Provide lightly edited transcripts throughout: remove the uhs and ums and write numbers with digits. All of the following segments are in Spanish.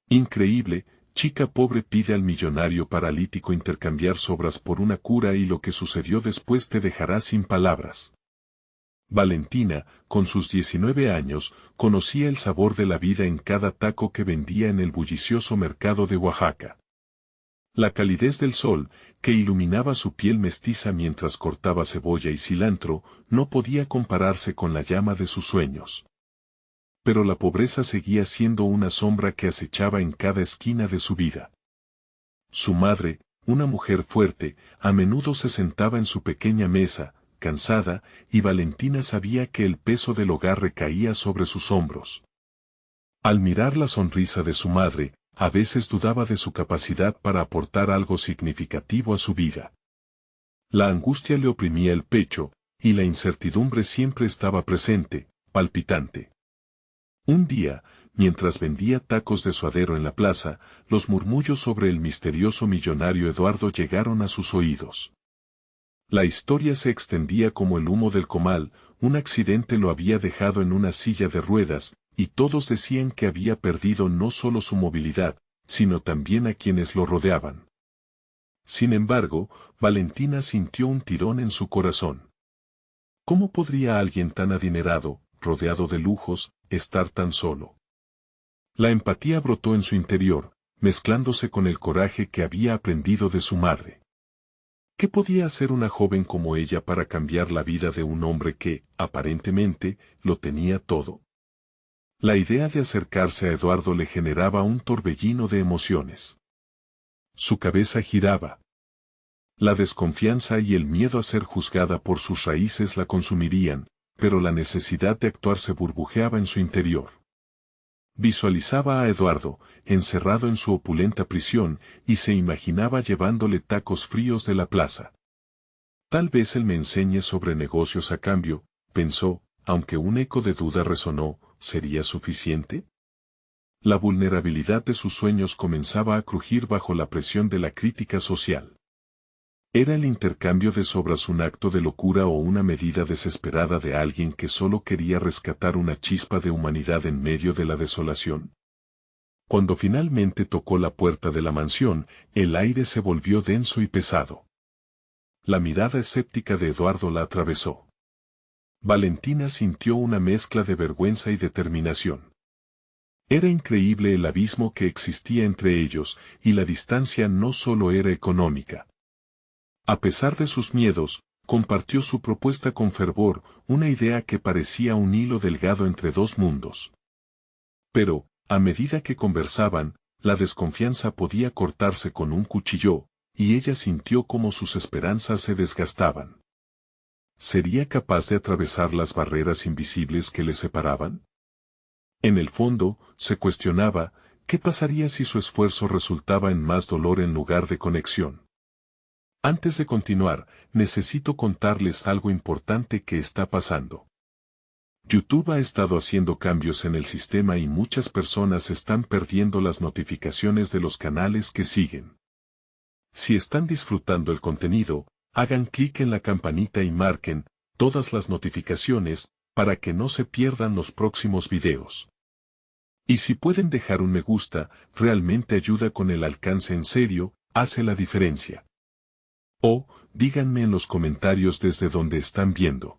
Increíble, chica pobre pide al millonario paralítico intercambiar sobras por una cura y lo que sucedió después te dejará sin palabras. Valentina, con sus 19 años, conocía el sabor de la vida en cada taco que vendía en el bullicioso mercado de Oaxaca. La calidez del sol, que iluminaba su piel mestiza mientras cortaba cebolla y cilantro, no podía compararse con la llama de sus sueños. Pero la pobreza seguía siendo una sombra que acechaba en cada esquina de su vida. Su madre, una mujer fuerte, a menudo se sentaba en su pequeña mesa, cansada, y Valentina sabía que el peso del hogar recaía sobre sus hombros. Al mirar la sonrisa de su madre, a veces dudaba de su capacidad para aportar algo significativo a su vida. La angustia le oprimía el pecho, y la incertidumbre siempre estaba presente, palpitante. Un día, mientras vendía tacos de suadero en la plaza, los murmullos sobre el misterioso millonario Eduardo llegaron a sus oídos. La historia se extendía como el humo del comal, un accidente lo había dejado en una silla de ruedas, y todos decían que había perdido no solo su movilidad, sino también a quienes lo rodeaban. Sin embargo, Valentina sintió un tirón en su corazón. ¿Cómo podría alguien tan adinerado, rodeado de lujos, estar tan solo? La empatía brotó en su interior, mezclándose con el coraje que había aprendido de su madre. ¿Qué podía hacer una joven como ella para cambiar la vida de un hombre que, aparentemente, lo tenía todo? La idea de acercarse a Eduardo le generaba un torbellino de emociones. Su cabeza giraba. La desconfianza y el miedo a ser juzgada por sus raíces la consumirían, pero la necesidad de actuar se burbujeaba en su interior. Visualizaba a Eduardo, encerrado en su opulenta prisión, y se imaginaba llevándole tacos fríos de la plaza. Tal vez él me enseñe sobre negocios a cambio, pensó, aunque un eco de duda resonó, ¿sería suficiente? La vulnerabilidad de sus sueños comenzaba a crujir bajo la presión de la crítica social. ¿Era el intercambio de sobras un acto de locura o una medida desesperada de alguien que solo quería rescatar una chispa de humanidad en medio de la desolación? Cuando finalmente tocó la puerta de la mansión, el aire se volvió denso y pesado. La mirada escéptica de Eduardo la atravesó. Valentina sintió una mezcla de vergüenza y determinación. Era increíble el abismo que existía entre ellos, y la distancia no solo era económica. A pesar de sus miedos, compartió su propuesta con fervor, una idea que parecía un hilo delgado entre dos mundos. Pero, a medida que conversaban, la desconfianza podía cortarse con un cuchillo, y ella sintió como sus esperanzas se desgastaban. ¿Sería capaz de atravesar las barreras invisibles que le separaban? En el fondo, se cuestionaba, ¿qué pasaría si su esfuerzo resultaba en más dolor en lugar de conexión? Antes de continuar, necesito contarles algo importante que está pasando. YouTube ha estado haciendo cambios en el sistema y muchas personas están perdiendo las notificaciones de los canales que siguen. Si están disfrutando el contenido, hagan clic en la campanita y marquen todas las notificaciones para que no se pierdan los próximos videos. Y si pueden dejar un me gusta, realmente ayuda con el alcance en serio, hace la diferencia. O, díganme en los comentarios desde donde están viendo.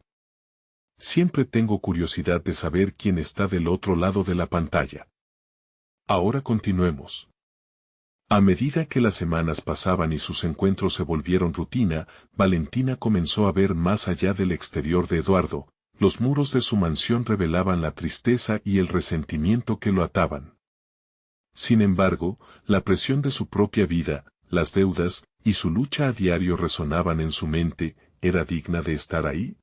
Siempre tengo curiosidad de saber quién está del otro lado de la pantalla. Ahora continuemos. A medida que las semanas pasaban y sus encuentros se volvieron rutina, Valentina comenzó a ver más allá del exterior de Eduardo. Los muros de su mansión revelaban la tristeza y el resentimiento que lo ataban. Sin embargo, la presión de su propia vida, las deudas, y su lucha a diario resonaban en su mente. ¿Era digna de estar ahí?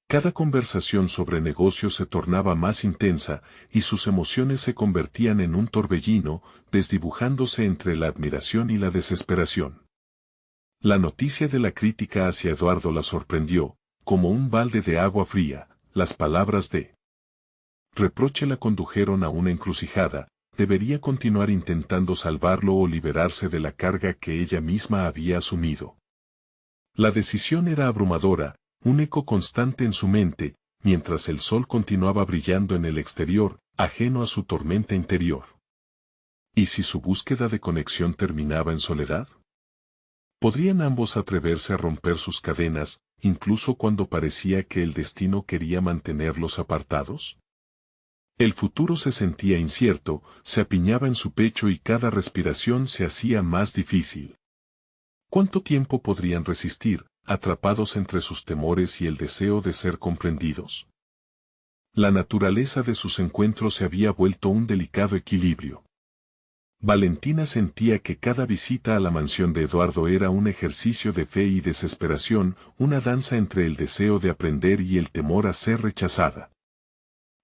Cada conversación sobre negocios se tornaba más intensa, y sus emociones se convertían en un torbellino, desdibujándose entre la admiración y la desesperación. La noticia de la crítica hacia Eduardo la sorprendió, como un balde de agua fría. Las palabras de reproche la condujeron a una encrucijada. ¿Debería continuar intentando salvarlo o liberarse de la carga que ella misma había asumido? La decisión era abrumadora, un eco constante en su mente, mientras el sol continuaba brillando en el exterior, ajeno a su tormenta interior. ¿Y si su búsqueda de conexión terminaba en soledad? ¿Podrían ambos atreverse a romper sus cadenas, incluso cuando parecía que el destino quería mantenerlos apartados? El futuro se sentía incierto, se apiñaba en su pecho y cada respiración se hacía más difícil. ¿Cuánto tiempo podrían resistir, atrapados entre sus temores y el deseo de ser comprendidos? La naturaleza de sus encuentros se había vuelto un delicado equilibrio. Valentina sentía que cada visita a la mansión de Eduardo era un ejercicio de fe y desesperación, una danza entre el deseo de aprender y el temor a ser rechazada.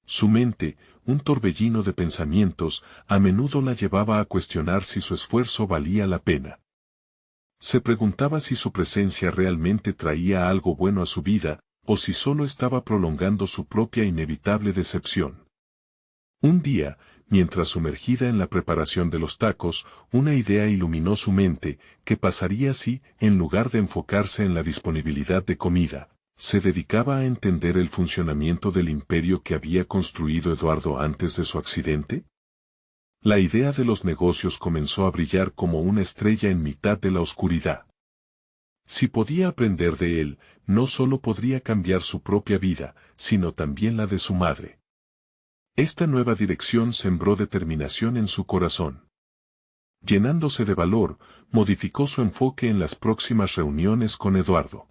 Su mente, un torbellino de pensamientos, a menudo la llevaba a cuestionar si su esfuerzo valía la pena. Se preguntaba si su presencia realmente traía algo bueno a su vida, o si solo estaba prolongando su propia inevitable decepción. Un día, mientras sumergida en la preparación de los tacos, una idea iluminó su mente: ¿qué pasaría si, en lugar de enfocarse en la disponibilidad de comida, se dedicaba a entender el funcionamiento del imperio que había construido Eduardo antes de su accidente? La idea de los negocios comenzó a brillar como una estrella en mitad de la oscuridad. Si podía aprender de él, no solo podría cambiar su propia vida, sino también la de su madre. Esta nueva dirección sembró determinación en su corazón. Llenándose de valor, modificó su enfoque en las próximas reuniones con Eduardo.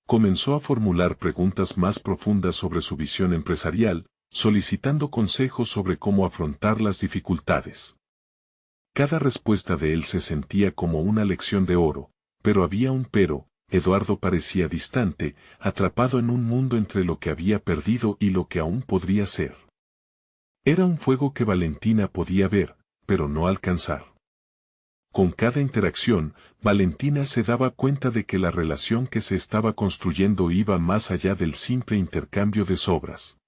Comenzó a formular preguntas más profundas sobre su visión empresarial, solicitando consejos sobre cómo afrontar las dificultades. Cada respuesta de él se sentía como una lección de oro, pero había un pero: Eduardo parecía distante, atrapado en un mundo entre lo que había perdido y lo que aún podría ser. Era un fuego que Valentina podía ver, pero no alcanzar. Con cada interacción, Valentina se daba cuenta de que la relación que se estaba construyendo iba más allá del simple intercambio de sobras.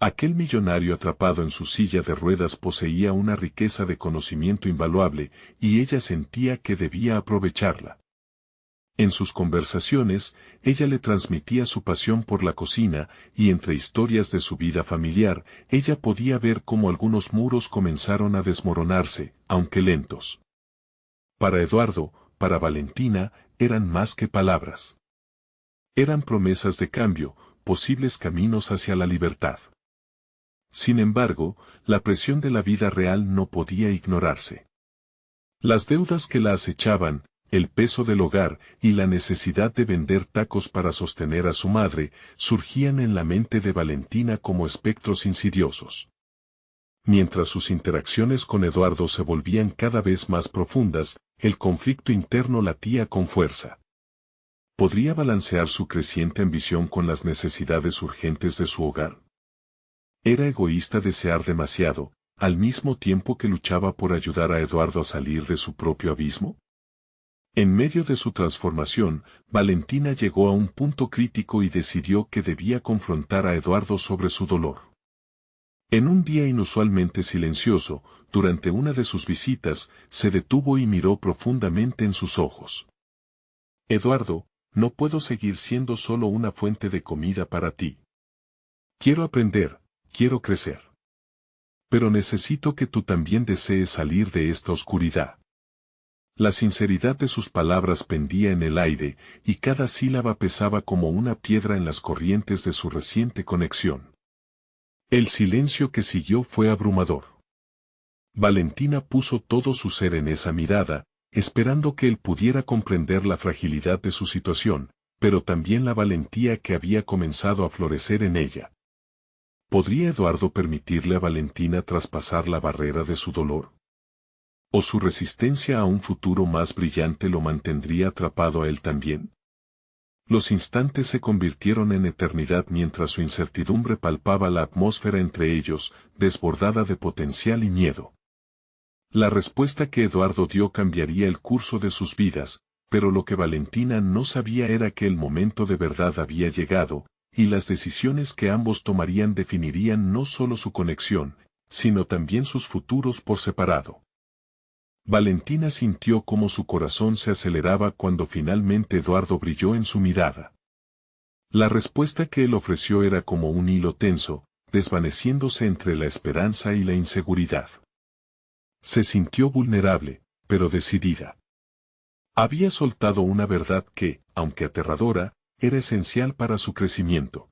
Aquel millonario atrapado en su silla de ruedas poseía una riqueza de conocimiento invaluable, y ella sentía que debía aprovecharla. En sus conversaciones, ella le transmitía su pasión por la cocina, y entre historias de su vida familiar, ella podía ver cómo algunos muros comenzaron a desmoronarse, aunque lentos. Para Eduardo, para Valentina, eran más que palabras. Eran promesas de cambio, posibles caminos hacia la libertad. Sin embargo, la presión de la vida real no podía ignorarse. Las deudas que la acechaban, el peso del hogar y la necesidad de vender tacos para sostener a su madre, surgían en la mente de Valentina como espectros insidiosos. Mientras sus interacciones con Eduardo se volvían cada vez más profundas, el conflicto interno latía con fuerza. ¿Podría balancear su creciente ambición con las necesidades urgentes de su hogar? ¿Era egoísta desear demasiado, al mismo tiempo que luchaba por ayudar a Eduardo a salir de su propio abismo? En medio de su transformación, Valentina llegó a un punto crítico y decidió que debía confrontar a Eduardo sobre su dolor. En un día inusualmente silencioso, durante una de sus visitas, se detuvo y miró profundamente en sus ojos. Eduardo, no puedo seguir siendo solo una fuente de comida para ti. Quiero aprender, quiero crecer. Pero necesito que tú también desees salir de esta oscuridad. La sinceridad de sus palabras pendía en el aire, y cada sílaba pesaba como una piedra en las corrientes de su reciente conexión. El silencio que siguió fue abrumador. Valentina puso todo su ser en esa mirada, esperando que él pudiera comprender la fragilidad de su situación, pero también la valentía que había comenzado a florecer en ella. ¿Podría Eduardo permitirle a Valentina traspasar la barrera de su dolor? ¿O su resistencia a un futuro más brillante lo mantendría atrapado a él también? Los instantes se convirtieron en eternidad mientras su incertidumbre palpaba la atmósfera entre ellos, desbordada de potencial y miedo. La respuesta que Eduardo dio cambiaría el curso de sus vidas, pero lo que Valentina no sabía era que el momento de verdad había llegado, y las decisiones que ambos tomarían definirían no solo su conexión, sino también sus futuros por separado. Valentina sintió cómo su corazón se aceleraba cuando finalmente Eduardo brilló en su mirada. La respuesta que él ofreció era como un hilo tenso, desvaneciéndose entre la esperanza y la inseguridad. Se sintió vulnerable, pero decidida. Había soltado una verdad que, aunque aterradora, era esencial para su crecimiento.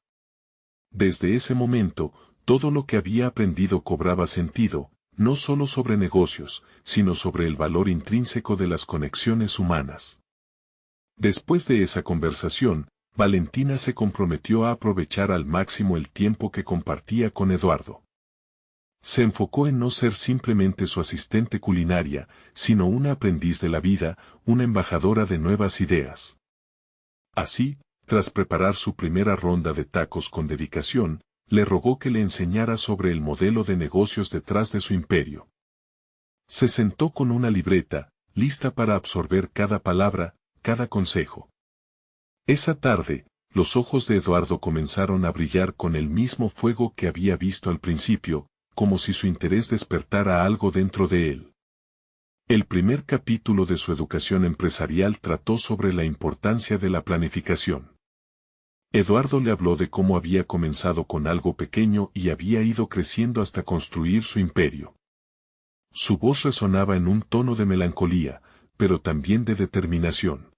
Desde ese momento, todo lo que había aprendido cobraba sentido, no solo sobre negocios, sino sobre el valor intrínseco de las conexiones humanas. Después de esa conversación, Valentina se comprometió a aprovechar al máximo el tiempo que compartía con Eduardo. Se enfocó en no ser simplemente su asistente culinaria, sino una aprendiz de la vida, una embajadora de nuevas ideas. Así, tras preparar su primera ronda de tacos con dedicación, le rogó que le enseñara sobre el modelo de negocios detrás de su imperio. Se sentó con una libreta, lista para absorber cada palabra, cada consejo. Esa tarde, los ojos de Eduardo comenzaron a brillar con el mismo fuego que había visto al principio, como si su interés despertara algo dentro de él. El primer capítulo de su educación empresarial trató sobre la importancia de la planificación. Eduardo le habló de cómo había comenzado con algo pequeño y había ido creciendo hasta construir su imperio. Su voz resonaba en un tono de melancolía, pero también de determinación.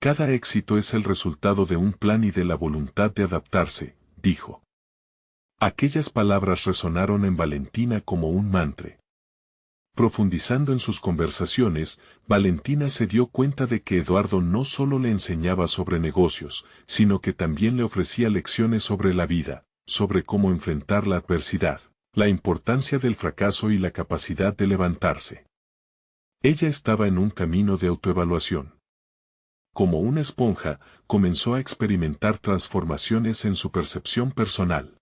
Cada éxito es el resultado de un plan y de la voluntad de adaptarse, dijo. Aquellas palabras resonaron en Valentina como un mantra. Profundizando en sus conversaciones, Valentina se dio cuenta de que Eduardo no solo le enseñaba sobre negocios, sino que también le ofrecía lecciones sobre la vida, sobre cómo enfrentar la adversidad, la importancia del fracaso y la capacidad de levantarse. Ella estaba en un camino de autoevaluación. Como una esponja, comenzó a experimentar transformaciones en su percepción personal.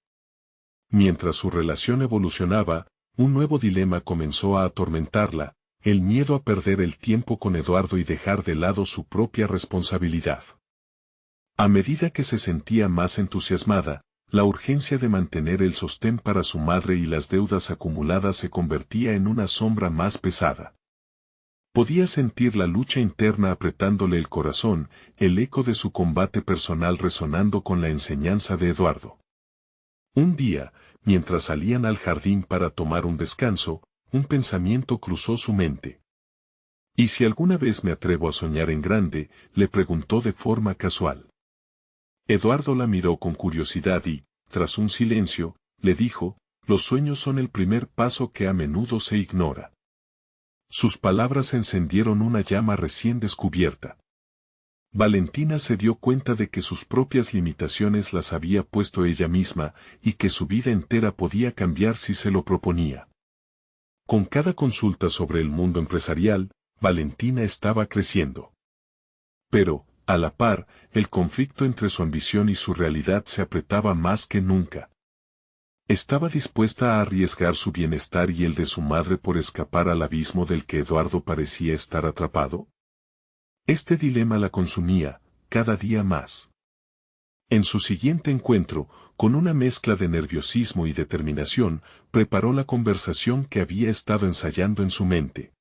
Mientras su relación evolucionaba, un nuevo dilema comenzó a atormentarla, el miedo a perder el tiempo con Eduardo y dejar de lado su propia responsabilidad. A medida que se sentía más entusiasmada, la urgencia de mantener el sostén para su madre y las deudas acumuladas se convertía en una sombra más pesada. Podía sentir la lucha interna apretándole el corazón, el eco de su combate personal resonando con la enseñanza de Eduardo. Un día, mientras salían al jardín para tomar un descanso, un pensamiento cruzó su mente. ¿Y si alguna vez me atrevo a soñar en grande?, le preguntó de forma casual. Eduardo la miró con curiosidad y, tras un silencio, le dijo, los sueños son el primer paso que a menudo se ignora. Sus palabras encendieron una llama recién descubierta. Valentina se dio cuenta de que sus propias limitaciones las había puesto ella misma, y que su vida entera podía cambiar si se lo proponía. Con cada consulta sobre el mundo empresarial, Valentina estaba creciendo. Pero, a la par, el conflicto entre su ambición y su realidad se apretaba más que nunca. ¿Estaba dispuesta a arriesgar su bienestar y el de su madre por escapar al abismo del que Eduardo parecía estar atrapado? Este dilema la consumía, cada día más. En su siguiente encuentro, con una mezcla de nerviosismo y determinación, preparó la conversación que había estado ensayando en su mente.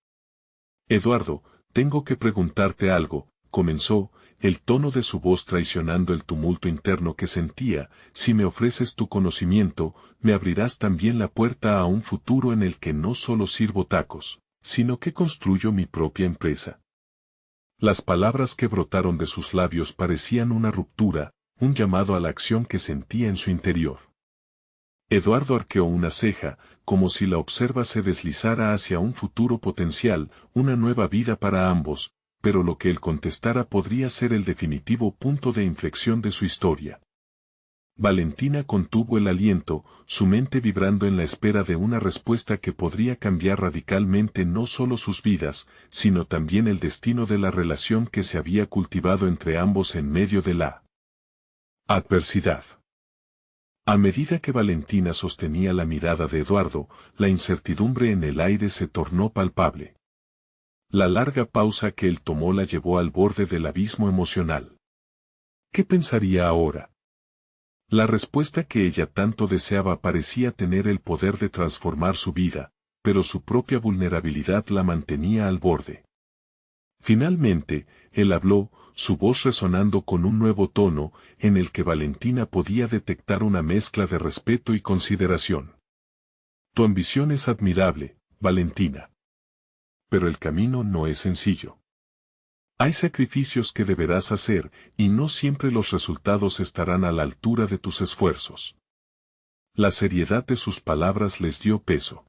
Eduardo, tengo que preguntarte algo, comenzó, el tono de su voz traicionando el tumulto interno que sentía. Si me ofreces tu conocimiento, me abrirás también la puerta a un futuro en el que no solo sirvo tacos, sino que construyo mi propia empresa. Las palabras que brotaron de sus labios parecían una ruptura, un llamado a la acción que sentía en su interior. Eduardo arqueó una ceja, como si la observa se deslizara hacia un futuro potencial, una nueva vida para ambos, pero lo que él contestara podría ser el definitivo punto de inflexión de su historia. Valentina contuvo el aliento, su mente vibrando en la espera de una respuesta que podría cambiar radicalmente no solo sus vidas, sino también el destino de la relación que se había cultivado entre ambos en medio de la adversidad. A medida que Valentina sostenía la mirada de Eduardo, la incertidumbre en el aire se tornó palpable. La larga pausa que él tomó la llevó al borde del abismo emocional. ¿Qué pensaría ahora? La respuesta que ella tanto deseaba parecía tener el poder de transformar su vida, pero su propia vulnerabilidad la mantenía al borde. Finalmente, él habló, su voz resonando con un nuevo tono, en el que Valentina podía detectar una mezcla de respeto y consideración. Tu ambición es admirable, Valentina. Pero el camino no es sencillo. Hay sacrificios que deberás hacer, y no siempre los resultados estarán a la altura de tus esfuerzos. La seriedad de sus palabras les dio peso.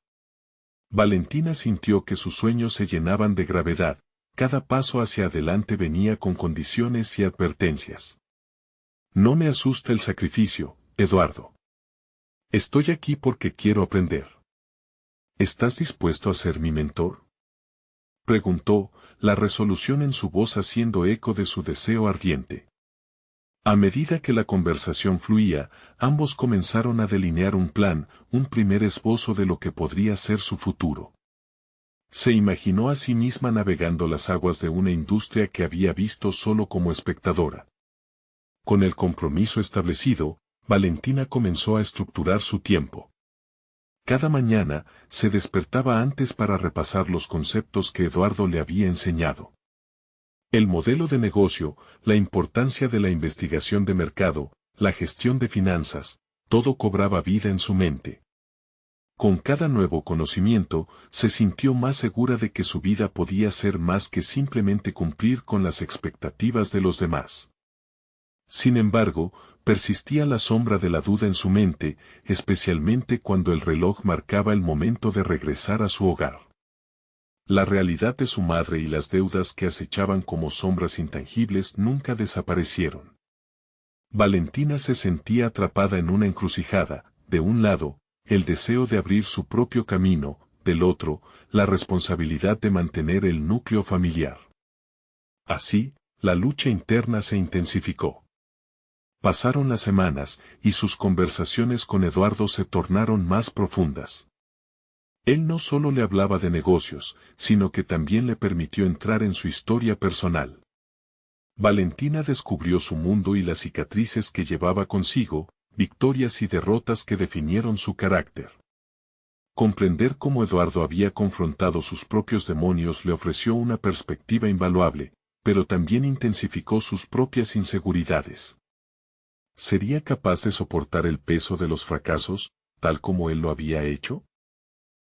Valentina sintió que sus sueños se llenaban de gravedad, cada paso hacia adelante venía con condiciones y advertencias. No me asusta el sacrificio, Eduardo. Estoy aquí porque quiero aprender. ¿Estás dispuesto a ser mi mentor? Preguntó, la resolución en su voz haciendo eco de su deseo ardiente. A medida que la conversación fluía, ambos comenzaron a delinear un plan, un primer esbozo de lo que podría ser su futuro. Se imaginó a sí misma navegando las aguas de una industria que había visto solo como espectadora. Con el compromiso establecido, Valentina comenzó a estructurar su tiempo. Cada mañana, se despertaba antes para repasar los conceptos que Eduardo le había enseñado. El modelo de negocio, la importancia de la investigación de mercado, la gestión de finanzas, todo cobraba vida en su mente. Con cada nuevo conocimiento, se sintió más segura de que su vida podía ser más que simplemente cumplir con las expectativas de los demás. Sin embargo, persistía la sombra de la duda en su mente, especialmente cuando el reloj marcaba el momento de regresar a su hogar. La realidad de su madre y las deudas que acechaban como sombras intangibles nunca desaparecieron. Valentina se sentía atrapada en una encrucijada, de un lado, el deseo de abrir su propio camino, del otro, la responsabilidad de mantener el núcleo familiar. Así, la lucha interna se intensificó. Pasaron las semanas, y sus conversaciones con Eduardo se tornaron más profundas. Él no solo le hablaba de negocios, sino que también le permitió entrar en su historia personal. Valentina descubrió su mundo y las cicatrices que llevaba consigo, victorias y derrotas que definieron su carácter. Comprender cómo Eduardo había confrontado sus propios demonios le ofreció una perspectiva invaluable, pero también intensificó sus propias inseguridades. ¿Sería capaz de soportar el peso de los fracasos, tal como él lo había hecho?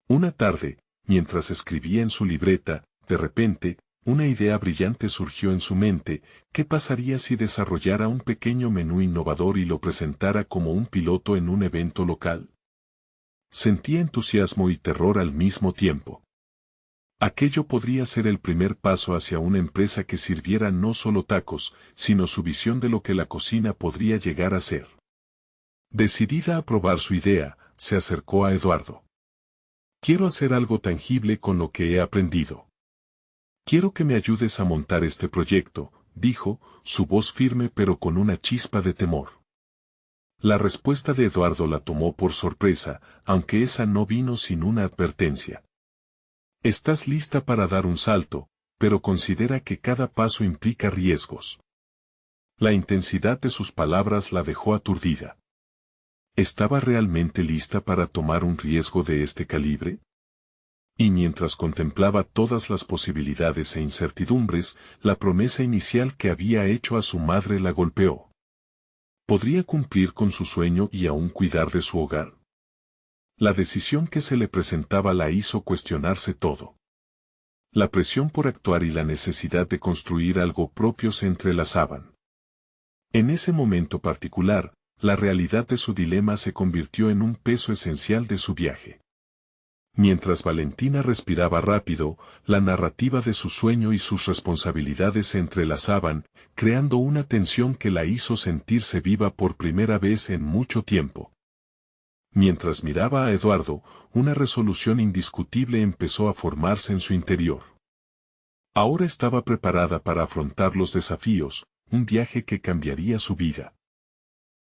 Una tarde, mientras escribía en su libreta, de repente, una idea brillante surgió en su mente. ¿Qué pasaría si desarrollara un pequeño menú innovador y lo presentara como un piloto en un evento local? Sentía entusiasmo y terror al mismo tiempo. Aquello podría ser el primer paso hacia una empresa que sirviera no solo tacos, sino su visión de lo que la cocina podría llegar a ser. Decidida a probar su idea, se acercó a Eduardo. Quiero hacer algo tangible con lo que he aprendido. Quiero que me ayudes a montar este proyecto, dijo, su voz firme pero con una chispa de temor. La respuesta de Eduardo la tomó por sorpresa, aunque esa no vino sin una advertencia. Estás lista para dar un salto, pero considera que cada paso implica riesgos. La intensidad de sus palabras la dejó aturdida. ¿Estaba realmente lista para tomar un riesgo de este calibre? Y mientras contemplaba todas las posibilidades e incertidumbres, la promesa inicial que había hecho a su madre la golpeó. ¿Podría cumplir con su sueño y aún cuidar de su hogar? La decisión que se le presentaba la hizo cuestionarse todo. La presión por actuar y la necesidad de construir algo propio se entrelazaban. En ese momento particular, la realidad de su dilema se convirtió en un peso esencial de su viaje. Mientras Valentina respiraba rápido, la narrativa de su sueño y sus responsabilidades se entrelazaban, creando una tensión que la hizo sentirse viva por primera vez en mucho tiempo. Mientras miraba a Eduardo, una resolución indiscutible empezó a formarse en su interior. Ahora estaba preparada para afrontar los desafíos, un viaje que cambiaría su vida.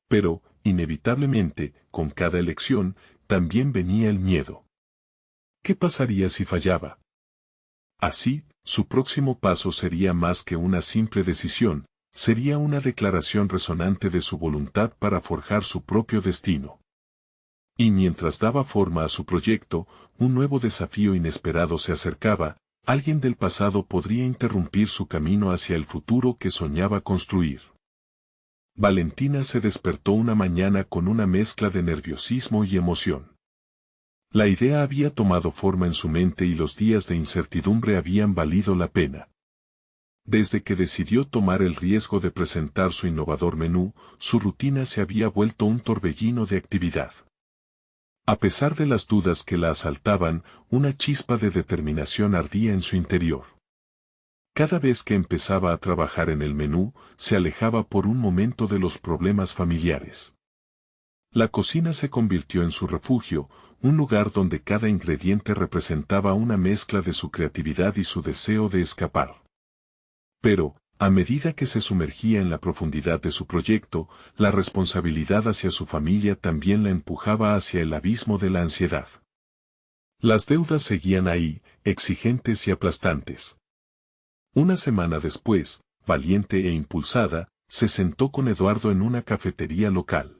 Pero, inevitablemente, con cada elección, también venía el miedo. ¿Qué pasaría si fallaba? Así, su próximo paso sería más que una simple decisión, sería una declaración resonante de su voluntad para forjar su propio destino. Y mientras daba forma a su proyecto, un nuevo desafío inesperado se acercaba. Alguien del pasado podría interrumpir su camino hacia el futuro que soñaba construir. Valentina se despertó una mañana con una mezcla de nerviosismo y emoción. La idea había tomado forma en su mente y los días de incertidumbre habían valido la pena. Desde que decidió tomar el riesgo de presentar su innovador menú, su rutina se había vuelto un torbellino de actividad. A pesar de las dudas que la asaltaban, una chispa de determinación ardía en su interior. Cada vez que empezaba a trabajar en el menú, se alejaba por un momento de los problemas familiares. La cocina se convirtió en su refugio, un lugar donde cada ingrediente representaba una mezcla de su creatividad y su deseo de escapar. Pero, a medida que se sumergía en la profundidad de su proyecto, la responsabilidad hacia su familia también la empujaba hacia el abismo de la ansiedad. Las deudas seguían ahí, exigentes y aplastantes. Una semana después, valiente e impulsada, se sentó con Eduardo en una cafetería local.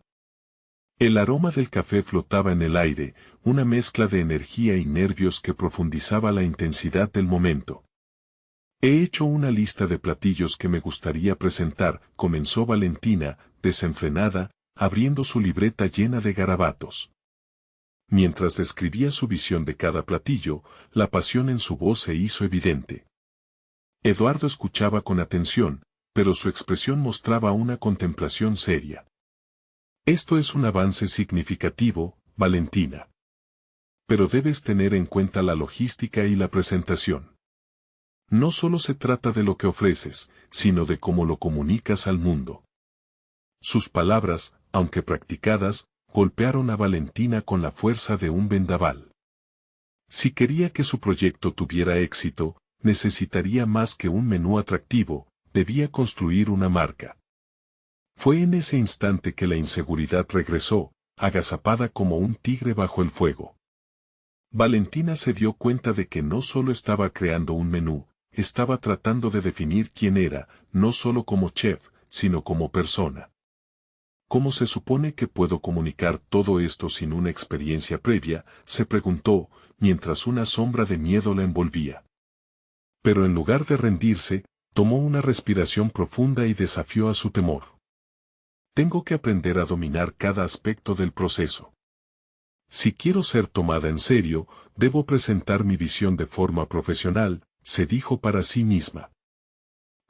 El aroma del café flotaba en el aire, una mezcla de energía y nervios que profundizaba la intensidad del momento. He hecho una lista de platillos que me gustaría presentar, comenzó Valentina, desenfrenada, abriendo su libreta llena de garabatos. Mientras describía su visión de cada platillo, la pasión en su voz se hizo evidente. Eduardo escuchaba con atención, pero su expresión mostraba una contemplación seria. Esto es un avance significativo, Valentina. Pero debes tener en cuenta la logística y la presentación. No solo se trata de lo que ofreces, sino de cómo lo comunicas al mundo. Sus palabras, aunque practicadas, golpearon a Valentina con la fuerza de un vendaval. Si quería que su proyecto tuviera éxito, necesitaría más que un menú atractivo, debía construir una marca. Fue en ese instante que la inseguridad regresó, agazapada como un tigre bajo el fuego. Valentina se dio cuenta de que no solo estaba creando un menú, estaba tratando de definir quién era, no solo como chef, sino como persona. ¿Cómo se supone que puedo comunicar todo esto sin una experiencia previa?, se preguntó, mientras una sombra de miedo la envolvía. Pero en lugar de rendirse, tomó una respiración profunda y desafió a su temor. Tengo que aprender a dominar cada aspecto del proceso. Si quiero ser tomada en serio, debo presentar mi visión de forma profesional, se dijo para sí misma.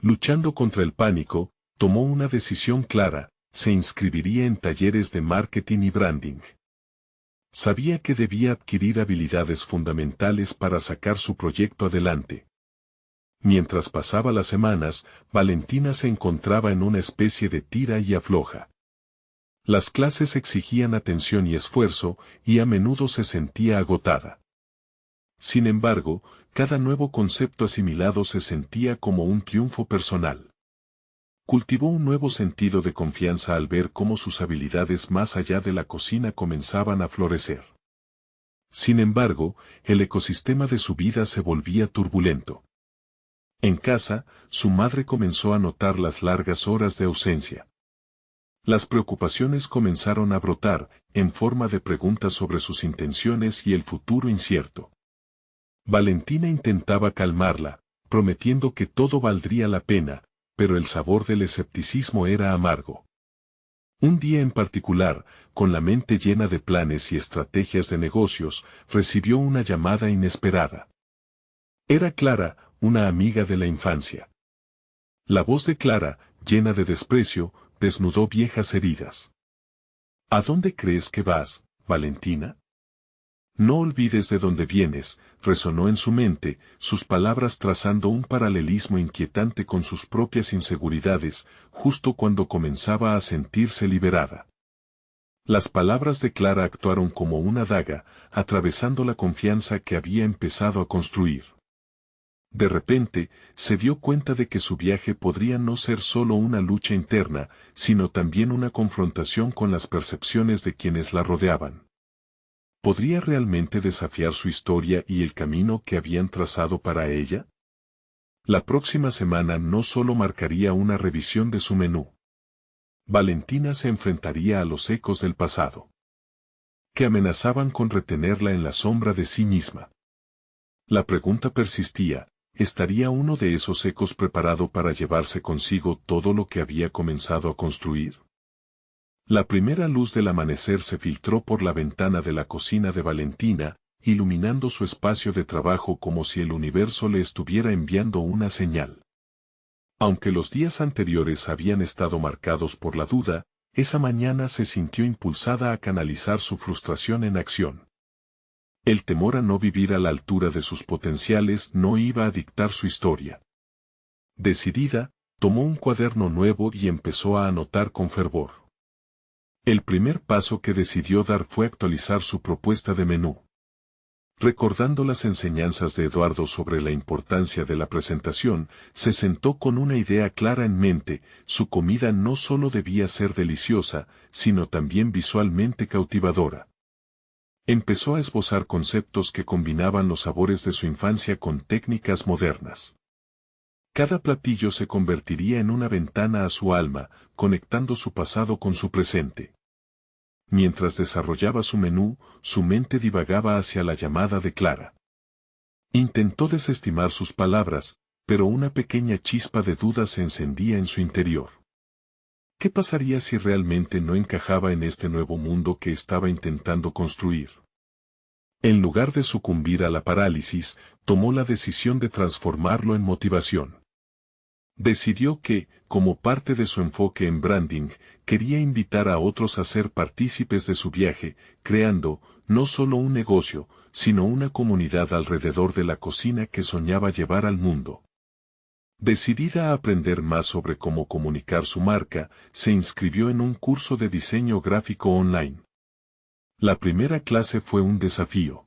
Luchando contra el pánico, tomó una decisión clara, se inscribiría en talleres de marketing y branding. Sabía que debía adquirir habilidades fundamentales para sacar su proyecto adelante. Mientras pasaba las semanas, Valentina se encontraba en una especie de tira y afloja. Las clases exigían atención y esfuerzo, y a menudo se sentía agotada. Sin embargo, cada nuevo concepto asimilado se sentía como un triunfo personal. Cultivó un nuevo sentido de confianza al ver cómo sus habilidades más allá de la cocina comenzaban a florecer. Sin embargo, el ecosistema de su vida se volvía turbulento. En casa, su madre comenzó a notar las largas horas de ausencia. Las preocupaciones comenzaron a brotar, en forma de preguntas sobre sus intenciones y el futuro incierto. Valentina intentaba calmarla, prometiendo que todo valdría la pena, pero el sabor del escepticismo era amargo. Un día en particular, con la mente llena de planes y estrategias de negocios, recibió una llamada inesperada. Era Clara, una amiga de la infancia. La voz de Clara, llena de desprecio, desnudó viejas heridas. ¿A dónde crees que vas, Valentina? No olvides de dónde vienes, resonó en su mente, sus palabras trazando un paralelismo inquietante con sus propias inseguridades, justo cuando comenzaba a sentirse liberada. Las palabras de Clara actuaron como una daga, atravesando la confianza que había empezado a construir. De repente, se dio cuenta de que su viaje podría no ser solo una lucha interna, sino también una confrontación con las percepciones de quienes la rodeaban. ¿Podría realmente desafiar su historia y el camino que habían trazado para ella? La próxima semana no solo marcaría una revisión de su menú. Valentina se enfrentaría a los ecos del pasado, que amenazaban con retenerla en la sombra de sí misma. La pregunta persistía, ¿estaría uno de esos ecos preparado para llevarse consigo todo lo que había comenzado a construir? La primera luz del amanecer se filtró por la ventana de la cocina de Valentina, iluminando su espacio de trabajo como si el universo le estuviera enviando una señal. Aunque los días anteriores habían estado marcados por la duda, esa mañana se sintió impulsada a canalizar su frustración en acción. El temor a no vivir a la altura de sus potenciales no iba a dictar su historia. Decidida, tomó un cuaderno nuevo y empezó a anotar con fervor. El primer paso que decidió dar fue actualizar su propuesta de menú. Recordando las enseñanzas de Eduardo sobre la importancia de la presentación, se sentó con una idea clara en mente: su comida no solo debía ser deliciosa, sino también visualmente cautivadora. Empezó a esbozar conceptos que combinaban los sabores de su infancia con técnicas modernas. Cada platillo se convertiría en una ventana a su alma, conectando su pasado con su presente. Mientras desarrollaba su menú, su mente divagaba hacia la llamada de Clara. Intentó desestimar sus palabras, pero una pequeña chispa de duda se encendía en su interior. ¿Qué pasaría si realmente no encajaba en este nuevo mundo que estaba intentando construir? En lugar de sucumbir a la parálisis, tomó la decisión de transformarlo en motivación. Decidió que, como parte de su enfoque en branding, quería invitar a otros a ser partícipes de su viaje, creando, no solo un negocio, sino una comunidad alrededor de la cocina que soñaba llevar al mundo. Decidida a aprender más sobre cómo comunicar su marca, se inscribió en un curso de diseño gráfico online. La primera clase fue un desafío.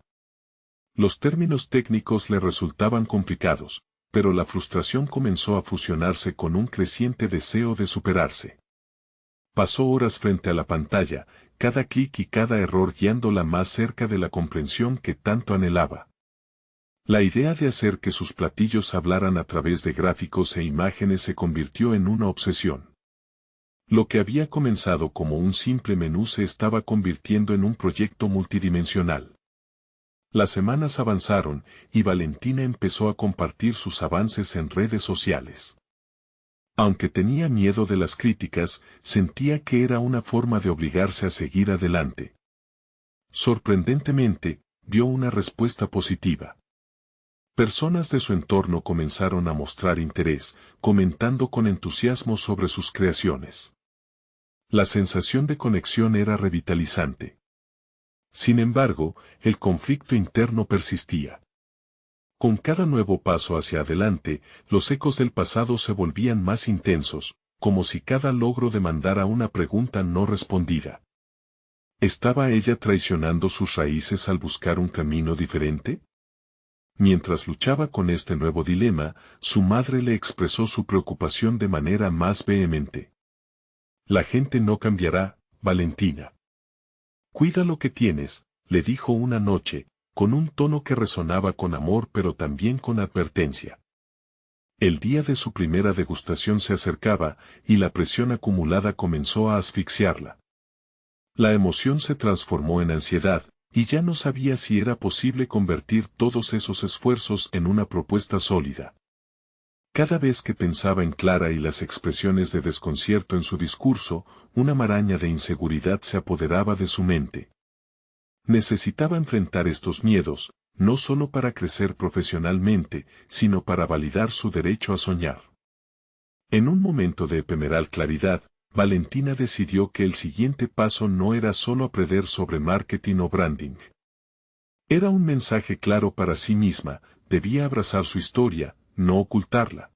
Los términos técnicos le resultaban complicados, pero la frustración comenzó a fusionarse con un creciente deseo de superarse. Pasó horas frente a la pantalla, cada clic y cada error guiándola más cerca de la comprensión que tanto anhelaba. La idea de hacer que sus platillos hablaran a través de gráficos e imágenes se convirtió en una obsesión. Lo que había comenzado como un simple menú se estaba convirtiendo en un proyecto multidimensional. Las semanas avanzaron, y Valentina empezó a compartir sus avances en redes sociales. Aunque tenía miedo de las críticas, sentía que era una forma de obligarse a seguir adelante. Sorprendentemente, vio una respuesta positiva. Personas de su entorno comenzaron a mostrar interés, comentando con entusiasmo sobre sus creaciones. La sensación de conexión era revitalizante. Sin embargo, el conflicto interno persistía. Con cada nuevo paso hacia adelante, los ecos del pasado se volvían más intensos, como si cada logro demandara una pregunta no respondida. ¿Estaba ella traicionando sus raíces al buscar un camino diferente? Mientras luchaba con este nuevo dilema, su madre le expresó su preocupación de manera más vehemente. La gente no cambiará, Valentina. Cuida lo que tienes, le dijo una noche, con un tono que resonaba con amor pero también con advertencia. El día de su primera degustación se acercaba, y la presión acumulada comenzó a asfixiarla. La emoción se transformó en ansiedad, y ya no sabía si era posible convertir todos esos esfuerzos en una propuesta sólida. Cada vez que pensaba en Clara y las expresiones de desconcierto en su discurso, una maraña de inseguridad se apoderaba de su mente. Necesitaba enfrentar estos miedos, no solo para crecer profesionalmente, sino para validar su derecho a soñar. En un momento de efemeral claridad, Valentina decidió que el siguiente paso no era solo aprender sobre marketing o branding. Era un mensaje claro para sí misma: debía abrazar su historia, no ocultarla.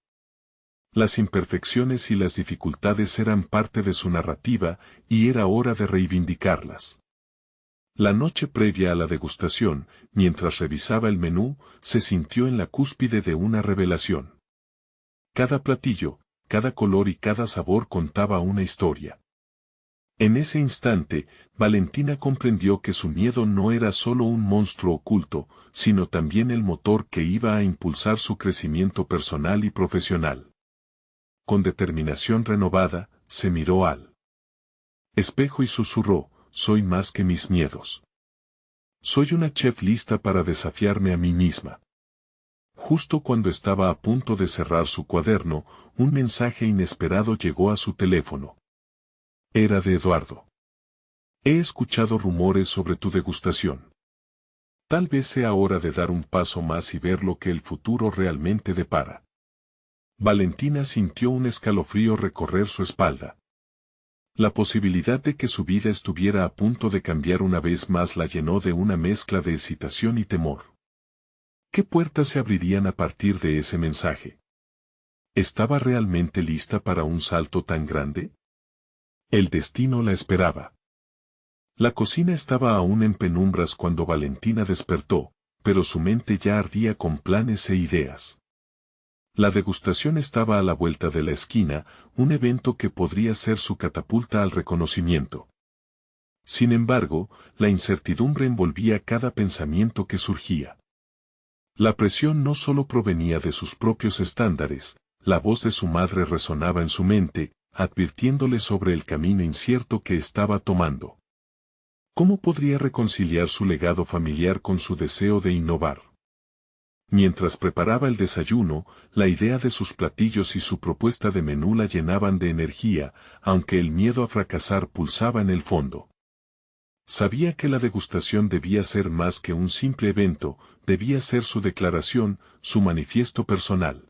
Las imperfecciones y las dificultades eran parte de su narrativa, y era hora de reivindicarlas. La noche previa a la degustación, mientras revisaba el menú, se sintió en la cúspide de una revelación. Cada platillo, cada color y cada sabor contaba una historia. En ese instante, Valentina comprendió que su miedo no era solo un monstruo oculto, sino también el motor que iba a impulsar su crecimiento personal y profesional. Con determinación renovada, se miró al espejo y susurró: soy más que mis miedos. Soy una chef lista para desafiarme a mí misma. Justo cuando estaba a punto de cerrar su cuaderno, un mensaje inesperado llegó a su teléfono. Era de Eduardo. He escuchado rumores sobre tu degustación. Tal vez sea hora de dar un paso más y ver lo que el futuro realmente depara. Valentina sintió un escalofrío recorrer su espalda. La posibilidad de que su vida estuviera a punto de cambiar una vez más la llenó de una mezcla de excitación y temor. ¿Qué puertas se abrirían a partir de ese mensaje? ¿Estaba realmente lista para un salto tan grande? El destino la esperaba. La cocina estaba aún en penumbras cuando Valentina despertó, pero su mente ya ardía con planes e ideas. La degustación estaba a la vuelta de la esquina, un evento que podría ser su catapulta al reconocimiento. Sin embargo, la incertidumbre envolvía cada pensamiento que surgía. La presión no solo provenía de sus propios estándares, la voz de su madre resonaba en su mente, advirtiéndole sobre el camino incierto que estaba tomando. ¿Cómo podría reconciliar su legado familiar con su deseo de innovar? Mientras preparaba el desayuno, la idea de sus platillos y su propuesta de menú la llenaban de energía, aunque el miedo a fracasar pulsaba en el fondo. Sabía que la degustación debía ser más que un simple evento, debía ser su declaración, su manifiesto personal.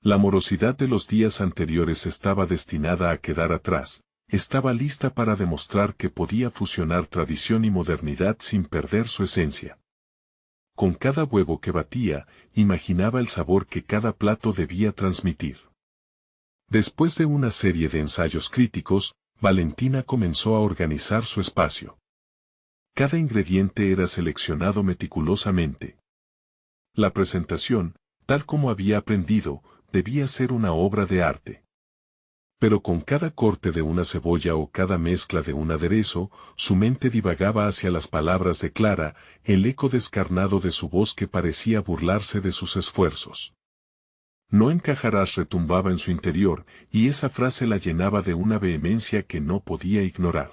La morosidad de los días anteriores estaba destinada a quedar atrás, estaba lista para demostrar que podía fusionar tradición y modernidad sin perder su esencia. Con cada huevo que batía, imaginaba el sabor que cada plato debía transmitir. Después de una serie de ensayos críticos, Valentina comenzó a organizar su espacio. Cada ingrediente era seleccionado meticulosamente. La presentación, tal como había aprendido, debía ser una obra de arte. Pero con cada corte de una cebolla o cada mezcla de un aderezo, su mente divagaba hacia las palabras de Clara, el eco descarnado de su voz que parecía burlarse de sus esfuerzos. No encajarás retumbaba en su interior, y esa frase la llenaba de una vehemencia que no podía ignorar.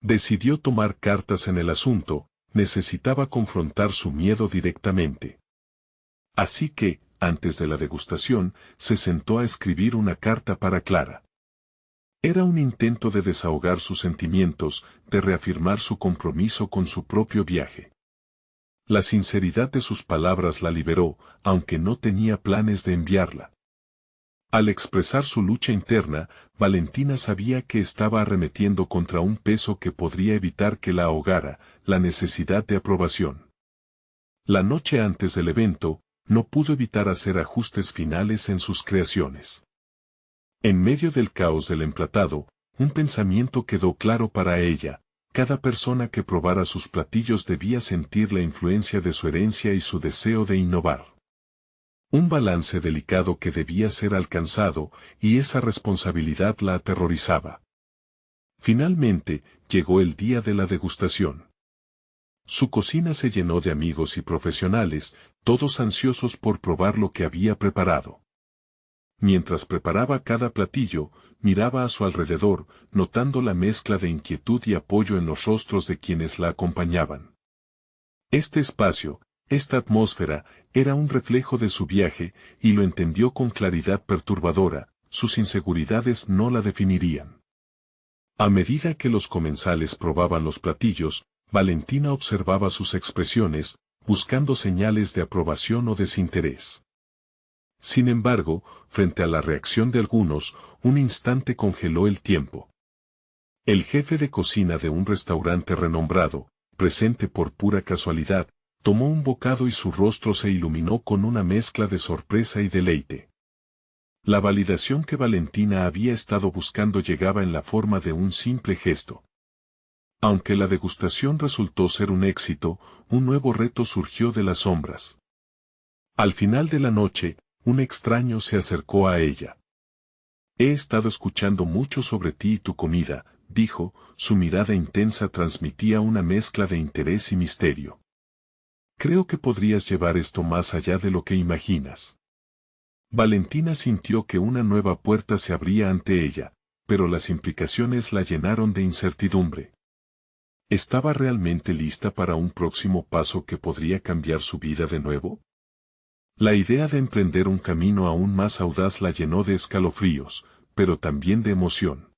Decidió tomar cartas en el asunto, necesitaba confrontar su miedo directamente. Así que, antes de la degustación, se sentó a escribir una carta para Clara. Era un intento de desahogar sus sentimientos, de reafirmar su compromiso con su propio viaje. La sinceridad de sus palabras la liberó, aunque no tenía planes de enviarla. Al expresar su lucha interna, Valentina sabía que estaba arremetiendo contra un peso que podría evitar que la ahogara, la necesidad de aprobación. La noche antes del evento, no pudo evitar hacer ajustes finales en sus creaciones. En medio del caos del emplatado, un pensamiento quedó claro para ella: cada persona que probara sus platillos debía sentir la influencia de su herencia y su deseo de innovar. Un balance delicado que debía ser alcanzado, y esa responsabilidad la aterrorizaba. Finalmente, llegó el día de la degustación. Su cocina se llenó de amigos y profesionales, todos ansiosos por probar lo que había preparado. Mientras preparaba cada platillo, miraba a su alrededor, notando la mezcla de inquietud y apoyo en los rostros de quienes la acompañaban. Este espacio, esta atmósfera, era un reflejo de su viaje, y lo entendió con claridad perturbadora: sus inseguridades no la definirían. A medida que los comensales probaban los platillos, Valentina observaba sus expresiones, buscando señales de aprobación o desinterés. Sin embargo, frente a la reacción de algunos, un instante congeló el tiempo. El jefe de cocina de un restaurante renombrado, presente por pura casualidad, tomó un bocado y su rostro se iluminó con una mezcla de sorpresa y deleite. La validación que Valentina había estado buscando llegaba en la forma de un simple gesto. Aunque la degustación resultó ser un éxito, un nuevo reto surgió de las sombras. Al final de la noche, un extraño se acercó a ella. He estado escuchando mucho sobre ti y tu comida, dijo, su mirada intensa transmitía una mezcla de interés y misterio. Creo que podrías llevar esto más allá de lo que imaginas. Valentina sintió que una nueva puerta se abría ante ella, pero las implicaciones la llenaron de incertidumbre. ¿Estaba realmente lista para un próximo paso que podría cambiar su vida de nuevo? La idea de emprender un camino aún más audaz la llenó de escalofríos, pero también de emoción.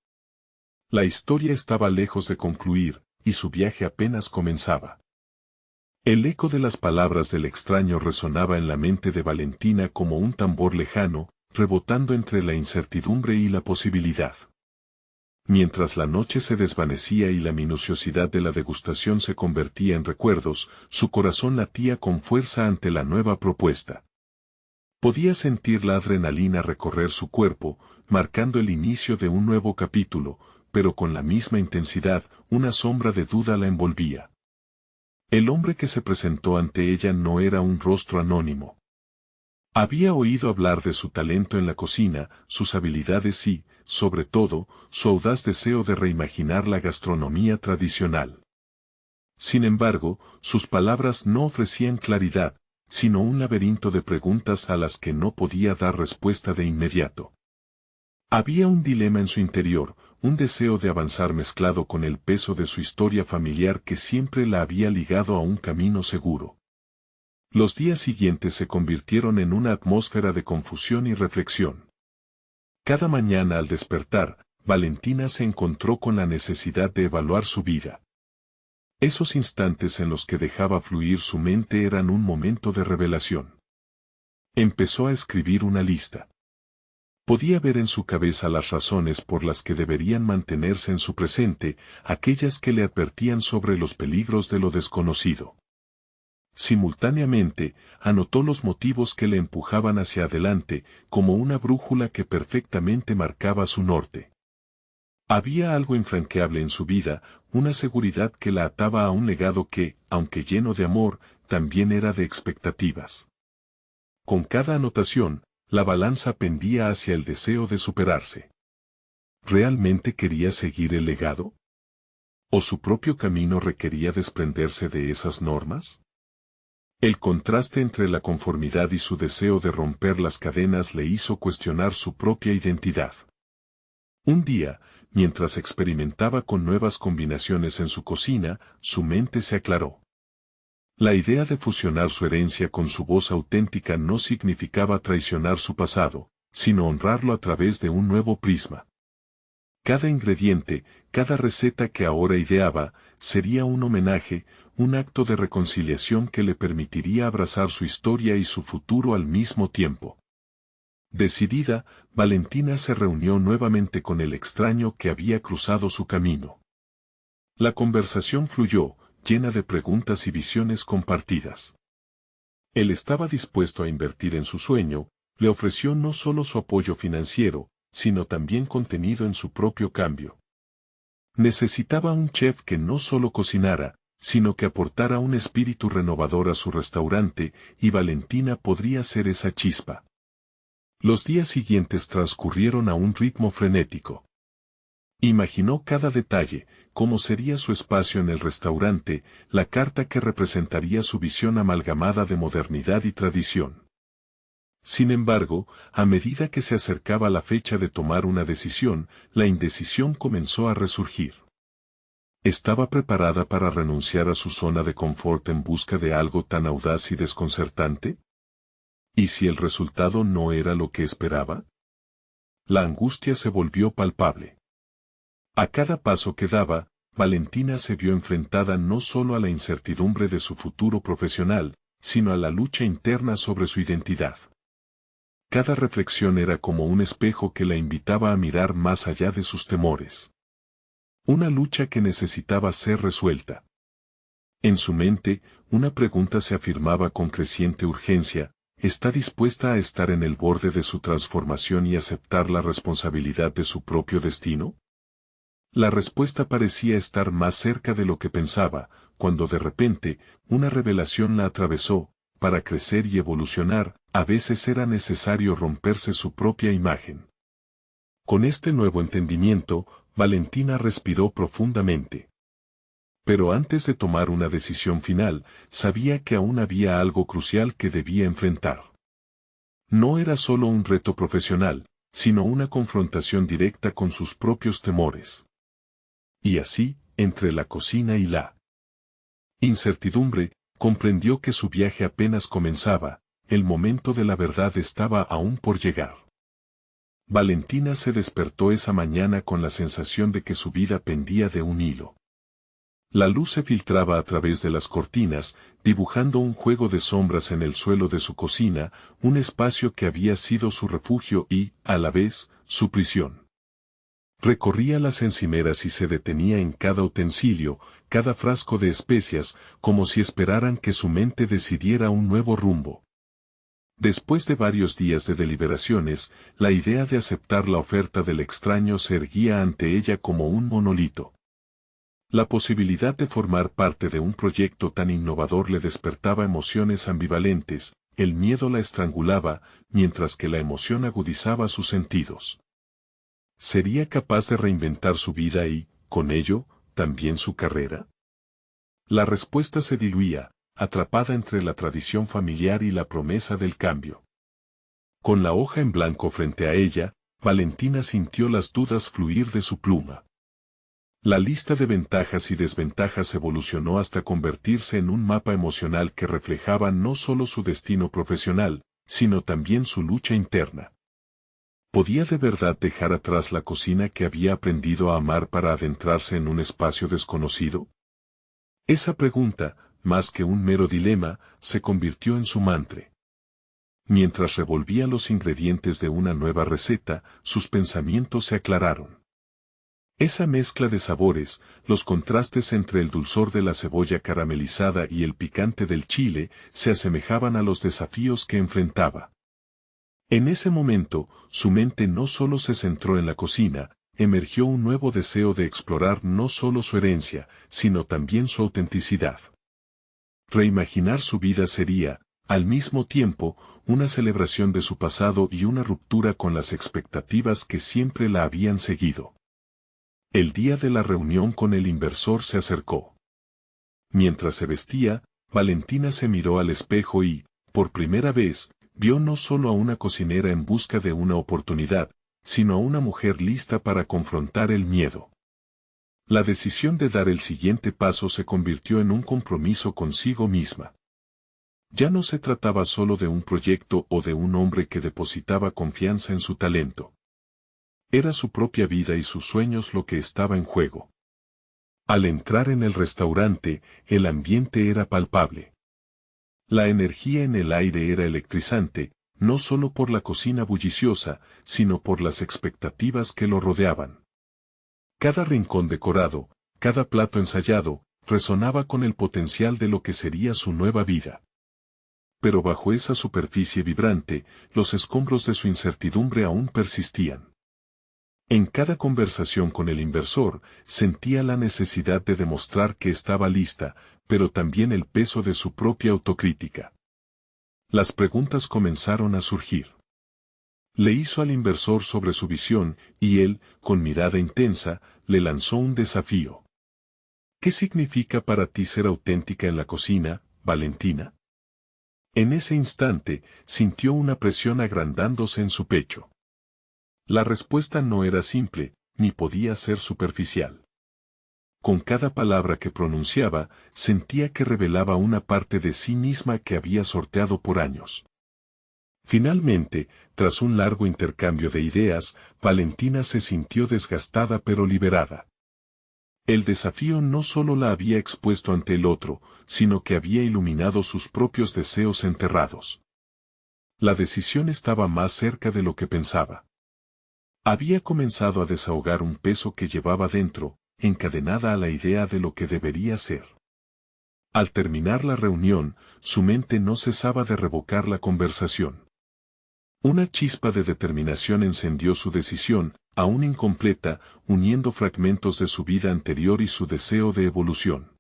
La historia estaba lejos de concluir, y su viaje apenas comenzaba. El eco de las palabras del extraño resonaba en la mente de Valentina como un tambor lejano, rebotando entre la incertidumbre y la posibilidad. Mientras la noche se desvanecía y la minuciosidad de la degustación se convertía en recuerdos, su corazón latía con fuerza ante la nueva propuesta. Podía sentir la adrenalina recorrer su cuerpo, marcando el inicio de un nuevo capítulo, pero con la misma intensidad, una sombra de duda la envolvía. El hombre que se presentó ante ella no era un rostro anónimo. Había oído hablar de su talento en la cocina, sus habilidades y, sobre todo, su audaz deseo de reimaginar la gastronomía tradicional. Sin embargo, sus palabras no ofrecían claridad, sino un laberinto de preguntas a las que no podía dar respuesta de inmediato. Había un dilema en su interior, un deseo de avanzar mezclado con el peso de su historia familiar que siempre la había ligado a un camino seguro. Los días siguientes se convirtieron en una atmósfera de confusión y reflexión. Cada mañana al despertar, Valentina se encontró con la necesidad de evaluar su vida. Esos instantes en los que dejaba fluir su mente eran un momento de revelación. Empezó a escribir una lista. Podía ver en su cabeza las razones por las que deberían mantenerse en su presente, aquellas que le advertían sobre los peligros de lo desconocido. Simultáneamente, anotó los motivos que le empujaban hacia adelante, como una brújula que perfectamente marcaba su norte. Había algo infranqueable en su vida, una seguridad que la ataba a un legado que, aunque lleno de amor, también era de expectativas. Con cada anotación, la balanza pendía hacia el deseo de superarse. ¿Realmente quería seguir el legado? ¿O su propio camino requería desprenderse de esas normas? El contraste entre la conformidad y su deseo de romper las cadenas le hizo cuestionar su propia identidad. Un día, mientras experimentaba con nuevas combinaciones en su cocina, su mente se aclaró. La idea de fusionar su herencia con su voz auténtica no significaba traicionar su pasado, sino honrarlo a través de un nuevo prisma. Cada ingrediente, cada receta que ahora ideaba, sería un homenaje, un acto de reconciliación que le permitiría abrazar su historia y su futuro al mismo tiempo. Decidida, Valentina se reunió nuevamente con el extraño que había cruzado su camino. La conversación fluyó, llena de preguntas y visiones compartidas. Él estaba dispuesto a invertir en su sueño, le ofreció no solo su apoyo financiero, sino también contenido en su propio cambio. Necesitaba un chef que no solo cocinara, sino que aportara un espíritu renovador a su restaurante, y Valentina podría ser esa chispa. Los días siguientes transcurrieron a un ritmo frenético. Imaginó cada detalle, cómo sería su espacio en el restaurante, la carta que representaría su visión amalgamada de modernidad y tradición. Sin embargo, a medida que se acercaba la fecha de tomar una decisión, la indecisión comenzó a resurgir. ¿Estaba preparada para renunciar a su zona de confort en busca de algo tan audaz y desconcertante? ¿Y si el resultado no era lo que esperaba? La angustia se volvió palpable. A cada paso que daba, Valentina se vio enfrentada no solo a la incertidumbre de su futuro profesional, sino a la lucha interna sobre su identidad. Cada reflexión era como un espejo que la invitaba a mirar más allá de sus temores. Una lucha que necesitaba ser resuelta. En su mente, una pregunta se afirmaba con creciente urgencia: ¿está dispuesta a estar en el borde de su transformación y aceptar la responsabilidad de su propio destino? La respuesta parecía estar más cerca de lo que pensaba, cuando de repente, una revelación la atravesó. Para crecer y evolucionar, a veces era necesario romperse su propia imagen. Con este nuevo entendimiento, Valentina respiró profundamente. Pero antes de tomar una decisión final, sabía que aún había algo crucial que debía enfrentar. No era solo un reto profesional, sino una confrontación directa con sus propios temores. Y así, entre la cocina y la incertidumbre, comprendió que su viaje apenas comenzaba, el momento de la verdad estaba aún por llegar. Valentina se despertó esa mañana con la sensación de que su vida pendía de un hilo. La luz se filtraba a través de las cortinas, dibujando un juego de sombras en el suelo de su cocina, un espacio que había sido su refugio y, a la vez, su prisión. Recorría las encimeras y se detenía en cada utensilio, cada frasco de especias, como si esperaran que su mente decidiera un nuevo rumbo. Después de varios días de deliberaciones, la idea de aceptar la oferta del extraño se erguía ante ella como un monolito. La posibilidad de formar parte de un proyecto tan innovador le despertaba emociones ambivalentes, el miedo la estrangulaba, mientras que la emoción agudizaba sus sentidos. ¿Sería capaz de reinventar su vida y, con ello, también su carrera? La respuesta se diluía, atrapada entre la tradición familiar y la promesa del cambio. Con la hoja en blanco frente a ella, Valentina sintió las dudas fluir de su pluma. La lista de ventajas y desventajas evolucionó hasta convertirse en un mapa emocional que reflejaba no solo su destino profesional, sino también su lucha interna. ¿Podía de verdad dejar atrás la cocina que había aprendido a amar para adentrarse en un espacio desconocido? Esa pregunta, más que un mero dilema, se convirtió en su mantra. Mientras revolvía los ingredientes de una nueva receta, sus pensamientos se aclararon. Esa mezcla de sabores, los contrastes entre el dulzor de la cebolla caramelizada y el picante del chile, se asemejaban a los desafíos que enfrentaba. En ese momento, su mente no solo se centró en la cocina, emergió un nuevo deseo de explorar no solo su herencia, sino también su autenticidad. Reimaginar su vida sería, al mismo tiempo, una celebración de su pasado y una ruptura con las expectativas que siempre la habían seguido. El día de la reunión con el inversor se acercó. Mientras se vestía, Valentina se miró al espejo y, por primera vez, vio no solo a una cocinera en busca de una oportunidad, sino a una mujer lista para confrontar el miedo. La decisión de dar el siguiente paso se convirtió en un compromiso consigo misma. Ya no se trataba solo de un proyecto o de un hombre que depositaba confianza en su talento. Era su propia vida y sus sueños lo que estaba en juego. Al entrar en el restaurante, el ambiente era palpable. La energía en el aire era electrizante, no solo por la cocina bulliciosa, sino por las expectativas que lo rodeaban. Cada rincón decorado, cada plato ensayado, resonaba con el potencial de lo que sería su nueva vida. Pero bajo esa superficie vibrante, los escombros de su incertidumbre aún persistían. En cada conversación con el inversor, sentía la necesidad de demostrar que estaba lista, pero también el peso de su propia autocrítica. Las preguntas comenzaron a surgir. Le hizo al inversor sobre su visión, y él, con mirada intensa, le lanzó un desafío. ¿Qué significa para ti ser auténtica en la cocina, Valentina? En ese instante, sintió una presión agrandándose en su pecho. La respuesta no era simple, ni podía ser superficial. Con cada palabra que pronunciaba, sentía que revelaba una parte de sí misma que había sorteado por años. Finalmente, tras un largo intercambio de ideas, Valentina se sintió desgastada pero liberada. El desafío no solo la había expuesto ante el otro, sino que había iluminado sus propios deseos enterrados. La decisión estaba más cerca de lo que pensaba. Había comenzado a desahogar un peso que llevaba dentro, encadenada a la idea de lo que debería ser. Al terminar la reunión, su mente no cesaba de revocar la conversación. Una chispa de determinación encendió su decisión, aún incompleta, uniendo fragmentos de su vida anterior y su deseo de evolución.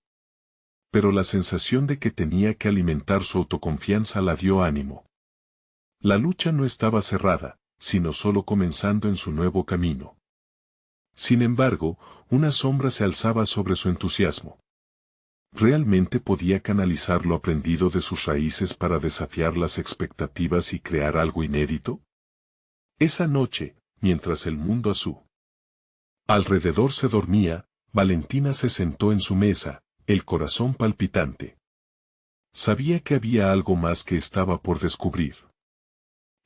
Pero la sensación de que tenía que alimentar su autoconfianza la dio ánimo. La lucha no estaba cerrada, sino solo comenzando en su nuevo camino. Sin embargo, una sombra se alzaba sobre su entusiasmo. ¿Realmente podía canalizar lo aprendido de sus raíces para desafiar las expectativas y crear algo inédito? Esa noche, mientras el mundo a su alrededor se dormía, Valentina se sentó en su mesa, el corazón palpitante. Sabía que había algo más que estaba por descubrir.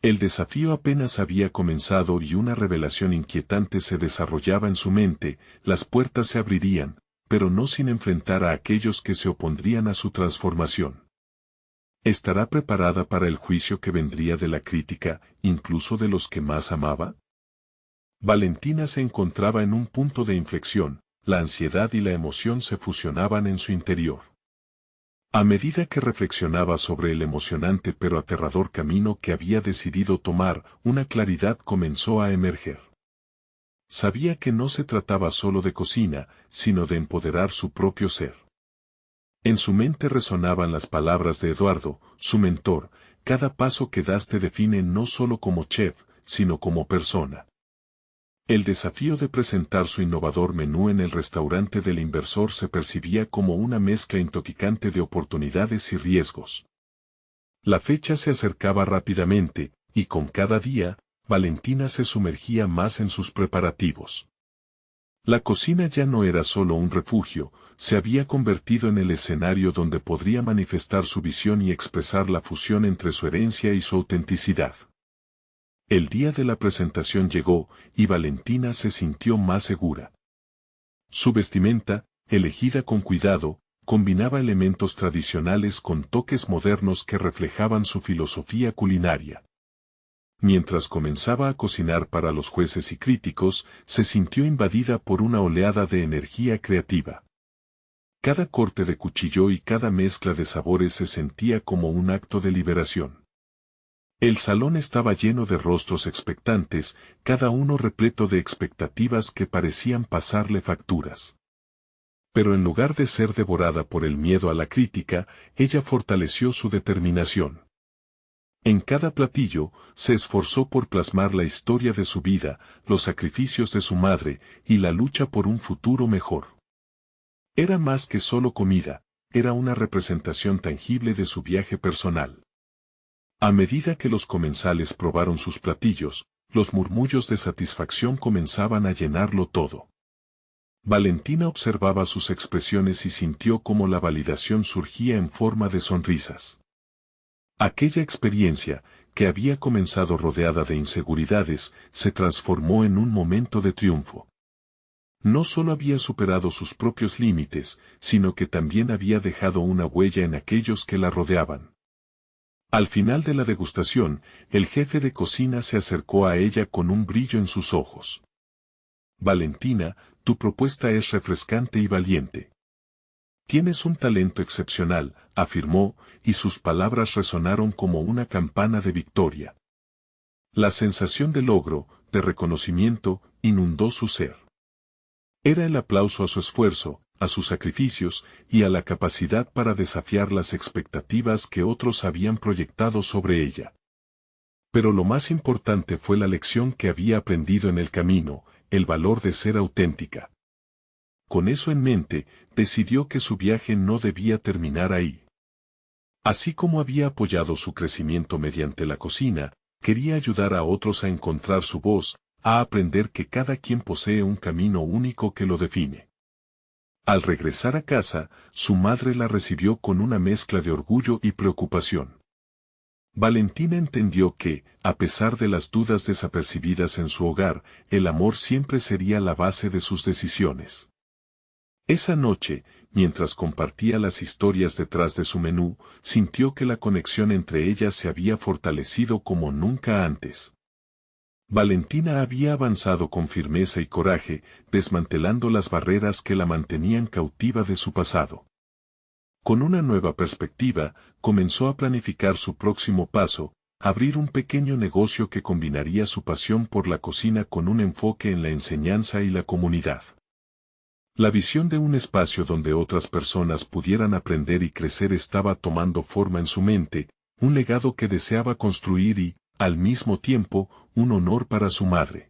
El desafío apenas había comenzado y una revelación inquietante se desarrollaba en su mente, las puertas se abrirían, pero no sin enfrentar a aquellos que se opondrían a su transformación. ¿Estará preparada para el juicio que vendría de la crítica, incluso de los que más amaba? Valentina se encontraba en un punto de inflexión, la ansiedad y la emoción se fusionaban en su interior. A medida que reflexionaba sobre el emocionante pero aterrador camino que había decidido tomar, una claridad comenzó a emerger. Sabía que no se trataba solo de cocina, sino de empoderar su propio ser. En su mente resonaban las palabras de Eduardo, su mentor: cada paso que das te define no solo como chef, sino como persona. El desafío de presentar su innovador menú en el restaurante del inversor se percibía como una mezcla intoxicante de oportunidades y riesgos. La fecha se acercaba rápidamente, y con cada día, Valentina se sumergía más en sus preparativos. La cocina ya no era solo un refugio, se había convertido en el escenario donde podría manifestar su visión y expresar la fusión entre su herencia y su autenticidad. El día de la presentación llegó, y Valentina se sintió más segura. Su vestimenta, elegida con cuidado, combinaba elementos tradicionales con toques modernos que reflejaban su filosofía culinaria. Mientras comenzaba a cocinar para los jueces y críticos, se sintió invadida por una oleada de energía creativa. Cada corte de cuchillo y cada mezcla de sabores se sentía como un acto de liberación. El salón estaba lleno de rostros expectantes, cada uno repleto de expectativas que parecían pasarle facturas. Pero en lugar de ser devorada por el miedo a la crítica, ella fortaleció su determinación. En cada platillo, se esforzó por plasmar la historia de su vida, los sacrificios de su madre, y la lucha por un futuro mejor. Era más que solo comida, era una representación tangible de su viaje personal. A medida que los comensales probaron sus platillos, los murmullos de satisfacción comenzaban a llenarlo todo. Valentina observaba sus expresiones y sintió cómo la validación surgía en forma de sonrisas. Aquella experiencia, que había comenzado rodeada de inseguridades, se transformó en un momento de triunfo. No solo había superado sus propios límites, sino que también había dejado una huella en aquellos que la rodeaban. Al final de la degustación, el jefe de cocina se acercó a ella con un brillo en sus ojos. Valentina, tu propuesta es refrescante y valiente. Tienes un talento excepcional, afirmó, y sus palabras resonaron como una campana de victoria. La sensación de logro, de reconocimiento, inundó su ser. Era el aplauso a su esfuerzo, a sus sacrificios, y a la capacidad para desafiar las expectativas que otros habían proyectado sobre ella. Pero lo más importante fue la lección que había aprendido en el camino, el valor de ser auténtica. Con eso en mente, decidió que su viaje no debía terminar ahí. Así como había apoyado su crecimiento mediante la cocina, quería ayudar a otros a encontrar su voz, a aprender que cada quien posee un camino único que lo define. Al regresar a casa, su madre la recibió con una mezcla de orgullo y preocupación. Valentina entendió que, a pesar de las dudas desapercibidas en su hogar, el amor siempre sería la base de sus decisiones. Esa noche, mientras compartía las historias detrás de su menú, sintió que la conexión entre ellas se había fortalecido como nunca antes. Valentina había avanzado con firmeza y coraje, desmantelando las barreras que la mantenían cautiva de su pasado. Con una nueva perspectiva, comenzó a planificar su próximo paso, abrir un pequeño negocio que combinaría su pasión por la cocina con un enfoque en la enseñanza y la comunidad. La visión de un espacio donde otras personas pudieran aprender y crecer estaba tomando forma en su mente, un legado que deseaba construir y, al mismo tiempo, un honor para su madre.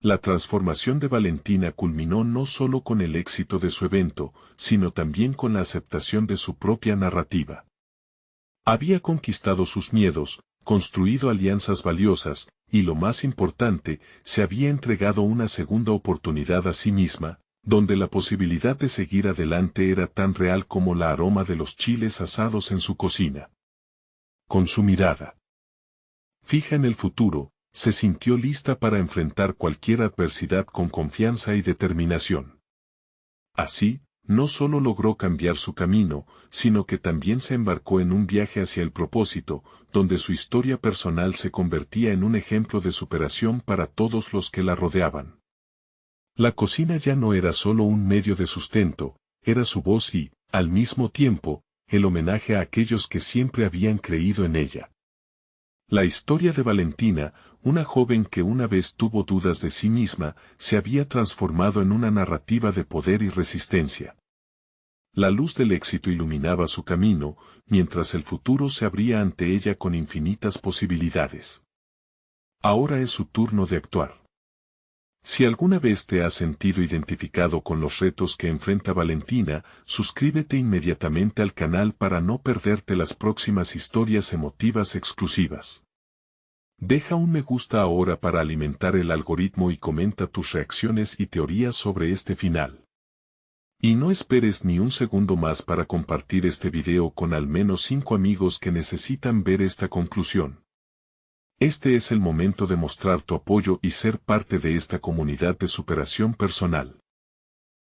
La transformación de Valentina culminó no solo con el éxito de su evento, sino también con la aceptación de su propia narrativa. Había conquistado sus miedos, construido alianzas valiosas, y lo más importante, se había entregado una segunda oportunidad a sí misma, donde la posibilidad de seguir adelante era tan real como el aroma de los chiles asados en su cocina. Con su mirada Fija en el futuro, se sintió lista para enfrentar cualquier adversidad con confianza y determinación. Así, no solo logró cambiar su camino, sino que también se embarcó en un viaje hacia el propósito, donde su historia personal se convertía en un ejemplo de superación para todos los que la rodeaban. La cocina ya no era solo un medio de sustento, era su voz y, al mismo tiempo, el homenaje a aquellos que siempre habían creído en ella. La historia de Valentina, una joven que una vez tuvo dudas de sí misma, se había transformado en una narrativa de poder y resistencia. La luz del éxito iluminaba su camino, mientras el futuro se abría ante ella con infinitas posibilidades. Ahora es su turno de actuar. Si alguna vez te has sentido identificado con los retos que enfrenta Valentina, suscríbete inmediatamente al canal para no perderte las próximas historias emotivas exclusivas. Deja un me gusta ahora para alimentar el algoritmo y comenta tus reacciones y teorías sobre este final. Y no esperes ni un segundo más para compartir este video con al menos 5 amigos que necesitan ver esta conclusión. Este es el momento de mostrar tu apoyo y ser parte de esta comunidad de superación personal.